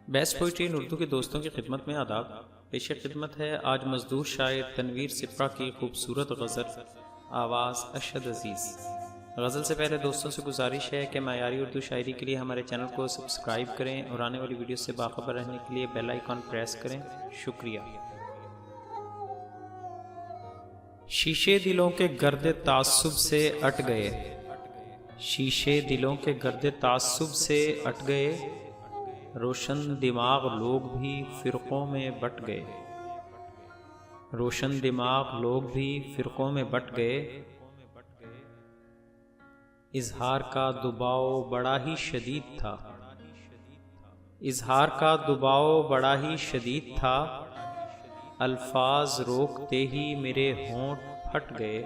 Best poetry इन उर्दू के दोस्तों की खिदमत में आदाब। पेश खिदमत है आज मजदूर शायर तनवीर सिप्रा की खूबसूरत गज़ल आवाज़ अशद अज़ीज़। गज़ल से पहले दोस्तों से गुजारिश है कि मयारी उर्दू शायरी के लिए हमारे चैनल को सब्सक्राइब करें और आने वाली वीडियो से बाखबर रहने के लिए बेल आइकॉन प्रेस करें। शुक्रिया। शीशे दिलों के गर्दे तासुब से अट गए, शीशे दिलों के गर्दे तासुब से अट गए, रोशन दिमाग लोग भी फ़िरक़ों में बट गए, रोशन दिमाग लोग भी फ़िरक़ों में बट गए। इज़हार का दुबाव बड़ा ही शदीद था, इज़हार का दुबाव बड़ा ही शदीद था, अल्फाज रोकते ही मेरे होंठ फट गए,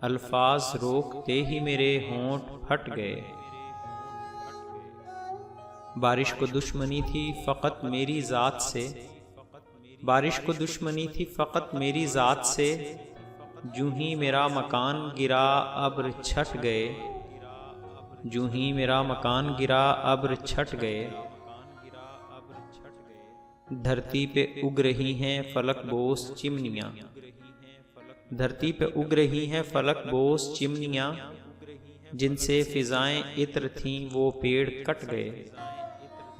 अल्फाज रोकते ही मेरे होंठ फट गए। बारिश को दुश्मनी थी फ़कत मेरी ज़ात से, बारिश को दुश्मनी थी फ़कत मेरी ज़ात से, जूं ही मेरा मकान गिरा अब्र छट गए, जूं ही मेरा मकान गिरा अब्र छट गए। धरती पे उग रही हैं फलक बोस चिमनियाँ, धरती पे उग रही हैं फलक बोस चिमनियाँ, जिनसे फ़िज़ाएं इत्र थीं वो पेड़ कट गए,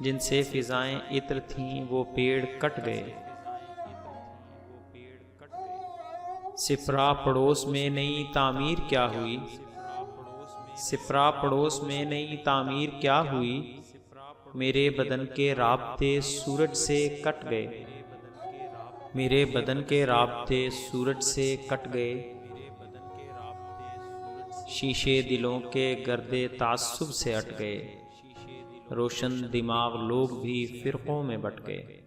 जिनसे फ़िज़ाएं इत्र थीं वो पेड़ कट गए। सिपरा पड़ोस में नई तामीर क्या हुई, सिपरा पड़ोस में नई तामीर क्या हुई, मेरे बदन के राब्ते सूरज से कट गए, मेरे बदन के राब्ते सूरज से कट गए। शीशे दिलों के गर्दे तासुब से अट गए, रोशन दिमाग लोग भी फ़िरक़ों में बट गए।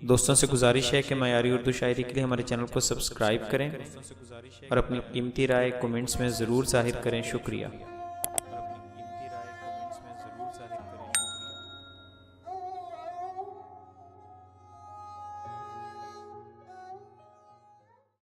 दोस्तों से गुजारिश है कि मयारी उर्दू शायरी के लिए हमारे चैनल को सब्सक्राइब करें और अपनी कीमती राय कमेंट्स में ज़रूर ज़ाहिर करें। शुक्रिया।